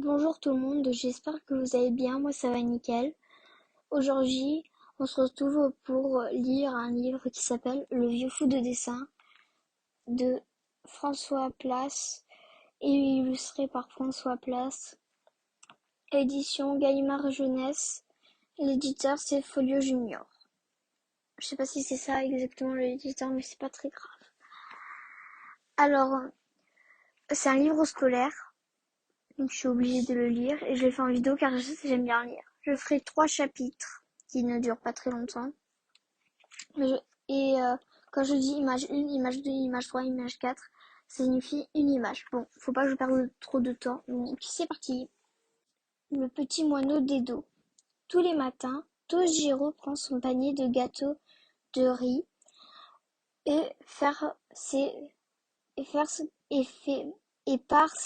Bonjour tout le monde, j'espère que vous allez bien, moi ça va nickel. Aujourd'hui, on se retrouve pour lire un livre qui s'appelle Le vieux fou de dessin de François Place et illustré par François Place. Édition Gallimard Jeunesse, l'éditeur c'est Folio Junior. Je sais pas si c'est ça exactement l'éditeur, mais c'est pas très grave. Alors, c'est un livre scolaire. Donc je suis obligée de le lire et je l'ai fait en vidéo car j'aime bien lire. Je ferai 3 chapitres qui ne durent pas très longtemps. Quand je dis image 1, image 2, image 3, image 4, ça signifie une image. Bon, faut pas que je perde trop de temps. Donc c'est parti. Le petit moineau d'Edo. Tous les matins, Tojiro prend son panier de gâteaux de riz et part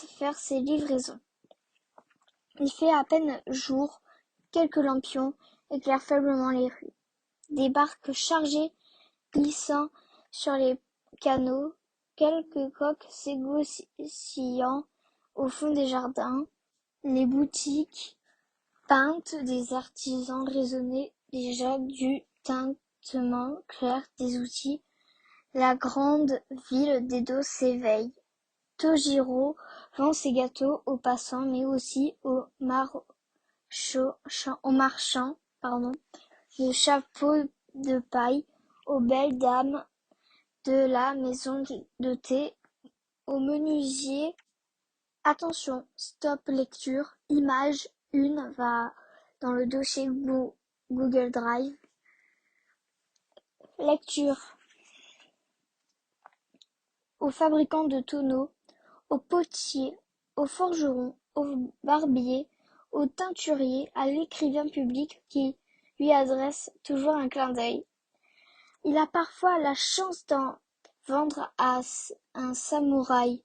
faire ses livraisons. Il fait à peine jour, quelques lampions éclairent faiblement les rues. Des barques chargées glissant sur les canaux, quelques coqs s'égoussillant au fond des jardins, les boutiques peintes des artisans résonnaient déjà du tintement clair des outils. La grande ville d'Edo s'éveille. Tojiro vend ses gâteaux aux passants mais aussi aux marchands de chapeaux de paille, aux belles dames de la maison de thé, aux menuisiers. Attention, stop lecture, image 1 va dans le dossier Google Drive. Lecture aux fabricants de tonneaux, aux potiers, aux forgerons, aux barbiers, aux teinturiers, à l'écrivain public qui lui adresse toujours un clin d'œil. Il a parfois la chance d'en vendre à un samouraï.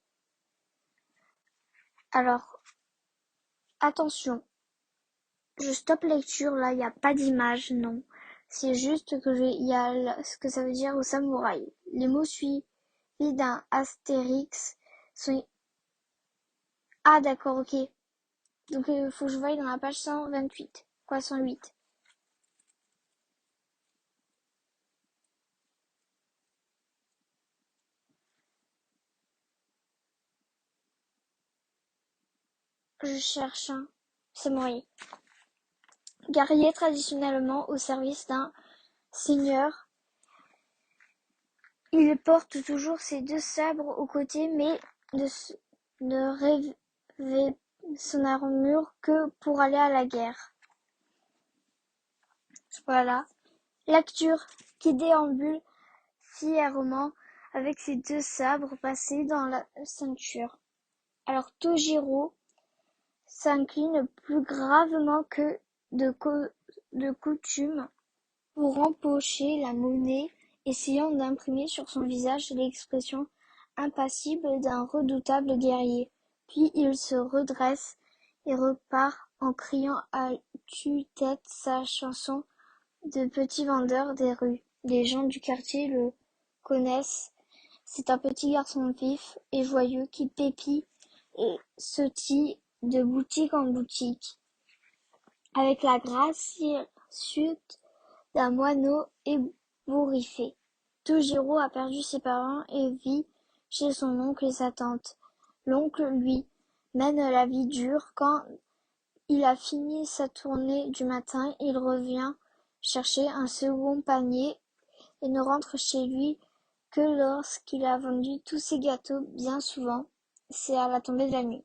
Alors, attention, je stoppe lecture, là, il n'y a pas d'image, non. C'est juste que il y a ce que ça veut dire au samouraï. Les mots suivis d'un astérix sont... Ah, d'accord, ok. Donc, il faut que je voie dans la page 128. Quoi, 108? Je cherche un samouraï. Guerrier traditionnellement au service d'un seigneur. Il porte toujours ses 2 sabres aux côtés, mais ne revêt son armure que pour aller à la guerre. Voilà. Lecture qui déambule fièrement avec ses 2 sabres passés dans la ceinture. Alors Tojiro s'incline plus gravement que de coutume pour empocher la monnaie, essayant d'imprimer sur son visage l'expression impassible d'un redoutable guerrier. Puis il se redresse et repart en criant à tue-tête sa chanson de petit vendeur des rues. Les gens du quartier le connaissent. C'est un petit garçon vif et joyeux qui pépit et sautille de boutique en boutique, avec la gracieuseté d'un moineau ébouriffé. Tojiro a perdu ses parents et vit chez son oncle et sa tante. L'oncle, lui, mène la vie dure. Quand il a fini sa tournée du matin, il revient chercher un second panier et ne rentre chez lui que lorsqu'il a vendu tous ses gâteaux. Bien souvent, c'est à la tombée de la nuit.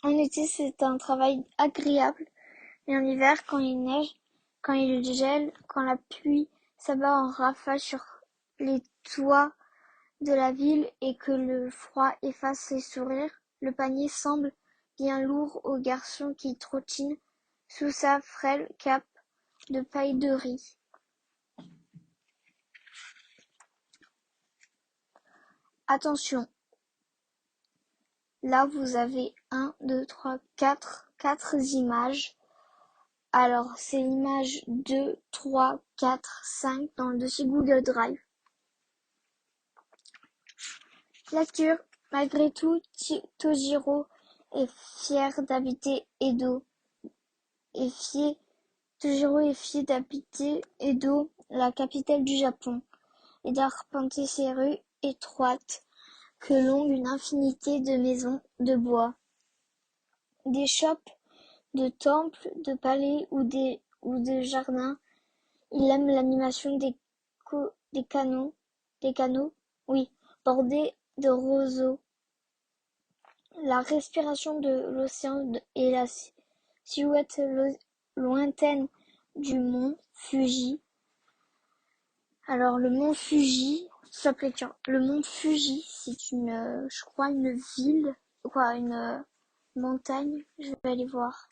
En été, c'est un travail agréable, mais en hiver, quand il neige, quand il gèle, quand la pluie s'abat en rafales sur les toits de la ville et que le froid efface ses sourires, le panier semble bien lourd au garçon qui trottine sous sa frêle cape de paille de riz. Attention, là vous avez 1, 2, 3, 4 images. Alors c'est l'image 2, 3, 4, 5 dans le dossier Google Drive. Lecture. Malgré tout, Tojiro est fier d'habiter Edo. Tojiro est fier d'habiter Edo, la capitale du Japon, et d'arpenter ses rues étroites que longe une infinité de maisons de bois, des shops, de temples, de palais ou de jardins. Il aime l'animation des canaux, oui, bordés de roseaux, la respiration de l'océan et la silhouette lointaine du mont Fuji. Alors le mont Fuji, le mont Fuji, c'est je crois une ville, une montagne. Je vais aller voir.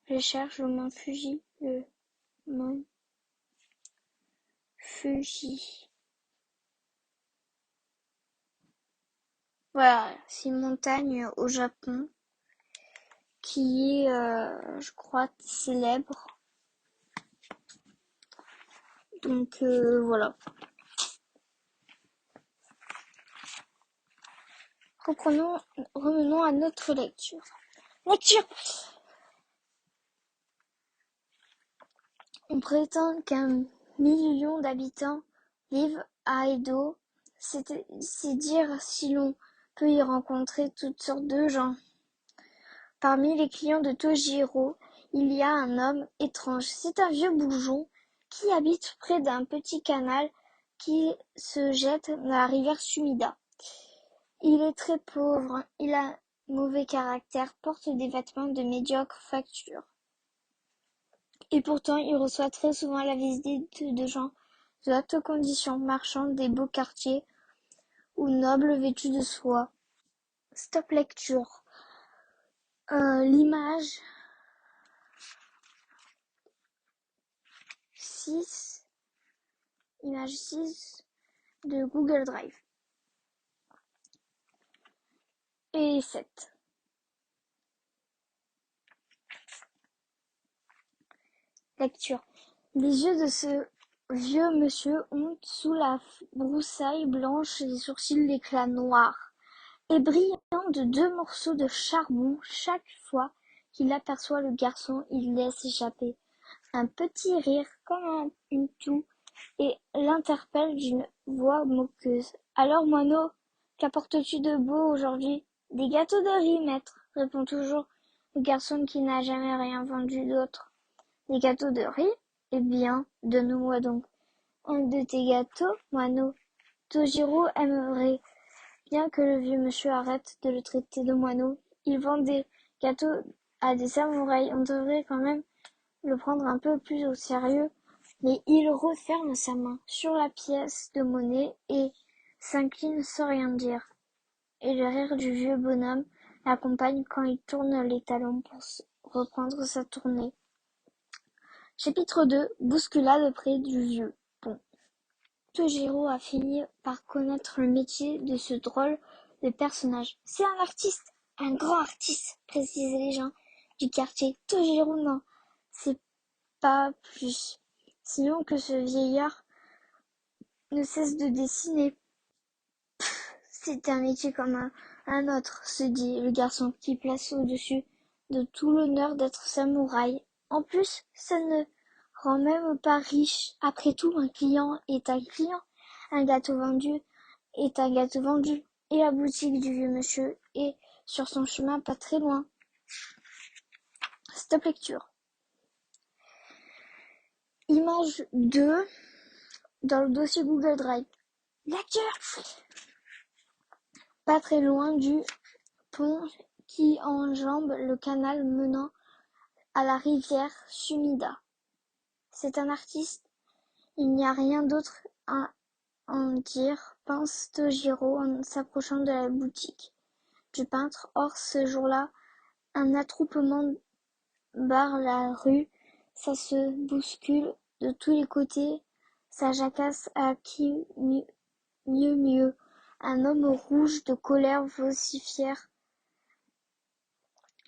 Je cherche le mont Fuji, le mont Fuji. Voilà, c'est une montagne au Japon qui est, je crois, célèbre. Donc voilà. Revenons à notre lecture. Lecture. On prétend qu'un million d'habitants vivent à Edo. C'est dire si l'on peut y rencontrer toutes sortes de gens. Parmi les clients de Tojiro, il y a un homme étrange. C'est un vieux bourgeon qui habite près d'un petit canal qui se jette dans la rivière Sumida. Il est très pauvre, il a mauvais caractère, porte des vêtements de médiocre facture. Et pourtant, il reçoit très souvent la visite de gens de haute condition, marchands des beaux quartiers ou nobles vêtus de soie. Stop lecture. L'image 6 de Google Drive. Et 7. Lecture. Les yeux de ce vieux monsieur ont, sous la broussaille blanche, des sourcils d'éclat noir, et brillant de 2 morceaux de charbon. Chaque fois qu'il aperçoit le garçon, il laisse échapper un petit rire comme une toux et l'interpelle d'une voix moqueuse. « Alors, moineau, qu'apportes-tu de beau aujourd'hui ?»« Des gâteaux de riz, maître, » répond toujours le garçon qui n'a jamais rien vendu d'autre. « Des gâteaux de riz ? Eh bien, donne-moi donc un de tes gâteaux, moineau. » Tojiro aimerait bien que le vieux monsieur arrête de le traiter de moineau. Il vend des gâteaux à des samouraïs, on devrait quand même le prendre un peu plus au sérieux. Mais il referme sa main sur la pièce de monnaie et s'incline sans rien dire. Et le rire du vieux bonhomme l'accompagne quand il tourne les talons pour reprendre sa tournée. Chapitre 2. Bousculade près du vieux pont. Tojiro a fini par connaître le métier de ce drôle de personnage. C'est un artiste, un grand artiste, précisaient les gens du quartier. Tojiro, non, c'est pas plus. Sinon que ce vieillard ne cesse de dessiner. C'est un métier comme un autre, se dit le garçon, qui place au-dessus de tout l'honneur d'être samouraï. En plus, ça ne rend même pas riche. Après tout, un client est un client. Un gâteau vendu est un gâteau vendu. Et la boutique du vieux monsieur est sur son chemin pas très loin. Stop lecture. Image 2 dans le dossier Google Drive. Lecture. Pas très loin du pont qui enjambe le canal menant à la rivière Sumida. C'est un artiste, il n'y a rien d'autre à en dire, pense Tojiro en s'approchant de la boutique du peintre. Or, ce jour-là, un attroupement barre la rue, ça se bouscule de tous les côtés, ça jacasse à qui mieux. Un homme rouge de colère vocifère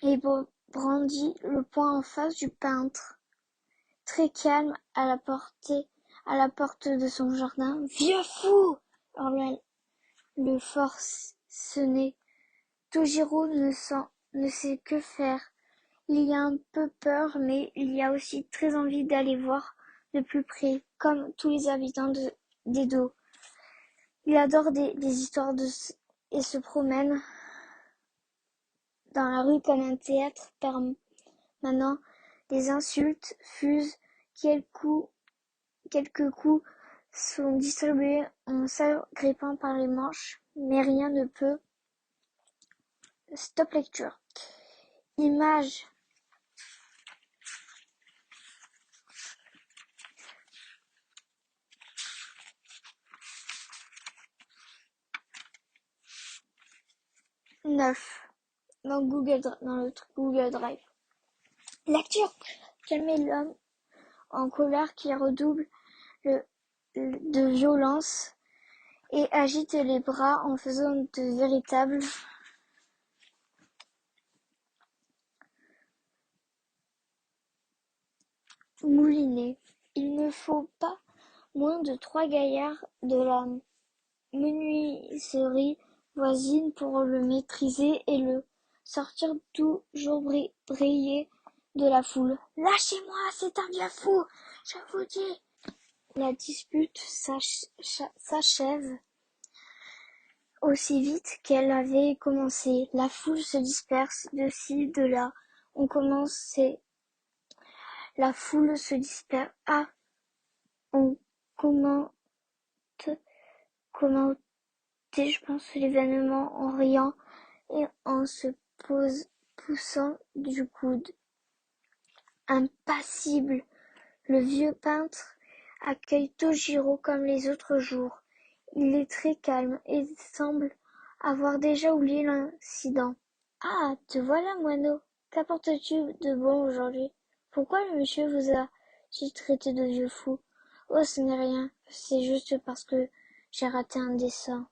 et brandit le poing en face du peintre, très calme à la porte de son jardin. « Vieux fou !» hurla le forcené. Tojiro ne sait que faire. Il y a un peu peur, mais il y a aussi très envie d'aller voir de plus près, comme tous les habitants d'Edo. Il adore des histoires et se promène dans la rue comme un théâtre permanent. Les insultes fusent, quelques coups sont distribués en s'agrippant par les manches, mais rien ne peut. Stop lecture. Image 9 dans le Google Drive. Lecture. Calmez l'homme en colère qui redouble de violence et agite les bras en faisant de véritables moulinets. Il ne faut pas moins de 3 gaillards de la menuiserie voisine pour le maîtriser et le sortir toujours briller de la foule. « Lâchez-moi, c'est un vieux fou, je vous dis !» La dispute s'achève aussi vite qu'elle avait commencé. La foule se disperse de ci, de là. La foule se disperse. Ah, on commentait, je pense, l'événement en riant et en se poussant du coude. Impassible, le vieux peintre accueille Tojiro comme les autres jours. Il est très calme et semble avoir déjà oublié l'incident. « Ah, te voilà, moineau. Qu'apportes-tu de bon aujourd'hui ? Pourquoi le monsieur vous a-t-il traité de vieux fou ? Oh, ce n'est rien, c'est juste parce que j'ai raté un dessin. »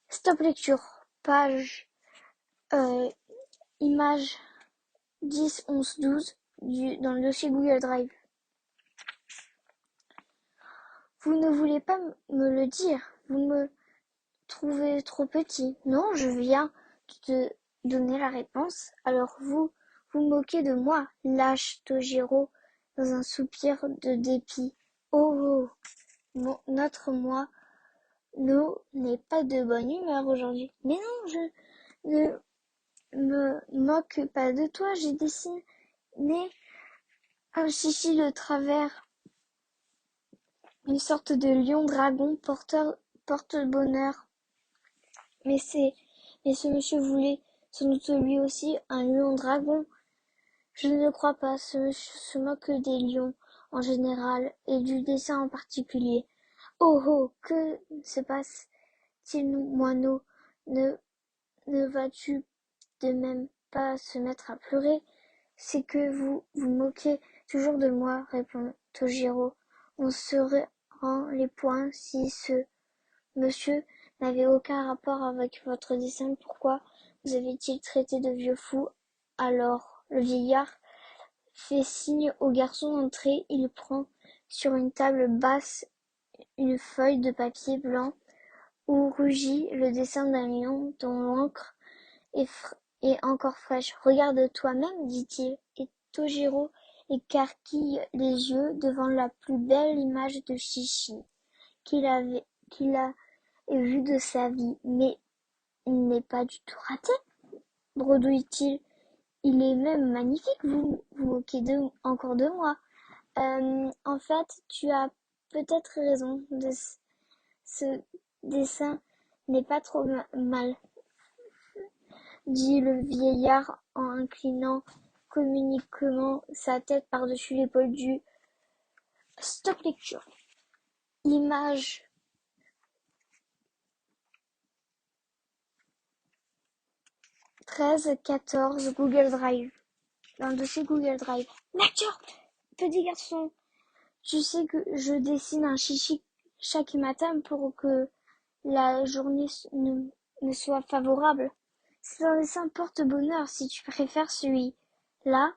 Stop lecture. Page image 10, 11, 12 dans le dossier Google Drive. Vous ne voulez pas me le dire, vous me trouvez trop petit. Non, je viens de te donner la réponse. Alors vous moquez de moi, lâche Tojiro dans un soupir de dépit. Oh, notre moi n'est pas de bonne humeur aujourd'hui. Mais non, je ne me moque pas de toi, j'ai dessiné un chichi de travers, une sorte de lion-dragon porte-bonheur. Mais ce monsieur voulait sans doute lui aussi un lion-dragon. Je ne le crois pas, ce monsieur se moque des lions en général et du dessin en particulier. Oh, que se passe-t-il, moineau? Ne vas-tu de même pas se mettre à pleurer? C'est que vous vous moquez toujours de moi, répond Tojiro. On se rend les poings si ce monsieur n'avait aucun rapport avec votre dessin. Pourquoi vous avait-il traité de vieux fou? Alors, le vieillard fait signe au garçon d'entrer. Il prend sur une table basse une feuille de papier blanc où rugit le dessin d'un lion dont l'encre est encore fraîche. « Regarde toi-même, dit-il, et Tojiro écarquille les yeux devant la plus belle image de chichi qu'il a vue de sa vie. Mais il n'est pas du tout raté, bredouille-t-il. Il est même magnifique, vous vous moquez encore de moi. En fait, tu as peut-être raison, ce dessin n'est pas trop mal, dit le vieillard en inclinant comiquement sa tête par-dessus l'épaule du Stop lecture. Image 13, 14, Google Drive. Dans le dossier Google Drive. Lecture. Petit garçon, tu sais que je dessine un chichi chaque matin pour que la journée ne soit favorable. C'est un dessin porte-bonheur si tu préfères celui-là.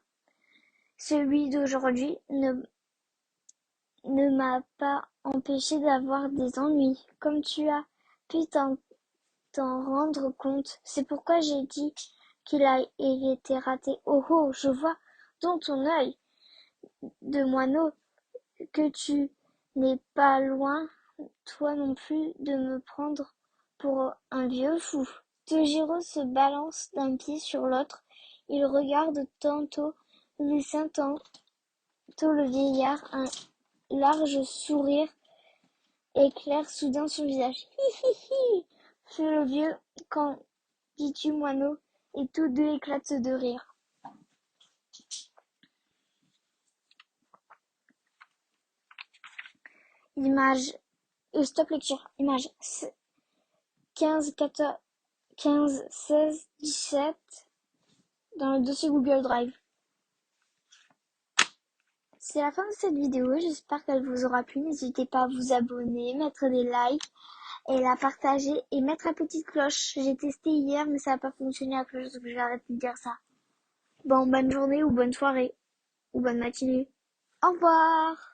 Celui d'aujourd'hui ne m'a pas empêché d'avoir des ennuis, comme tu as pu t'en rendre compte. C'est pourquoi j'ai dit il était raté. Oh oh, je vois dans ton œil de moineau que tu n'es pas loin, toi non plus, de me prendre pour un vieux fou. Togiro se balance d'un pied sur l'autre. Il regarde tantôt le dessin, tantôt le vieillard. Un large sourire éclaire soudain son visage. Hi hi hi, fait le vieux. Quand dis-tu, moineau? Et tous deux éclatent de rire. Image stop lecture. Image 15, 14, 15, 16, 17 dans le dossier Google Drive. C'est la fin de cette vidéo, j'espère qu'elle vous aura plu. N'hésitez pas à vous abonner, mettre des likes et la partager et mettre la petite cloche. J'ai testé hier mais ça n'a pas fonctionné la cloche, donc je vais arrêter de dire ça. Bon, bonne journée ou bonne soirée ou bonne matinée. Au revoir!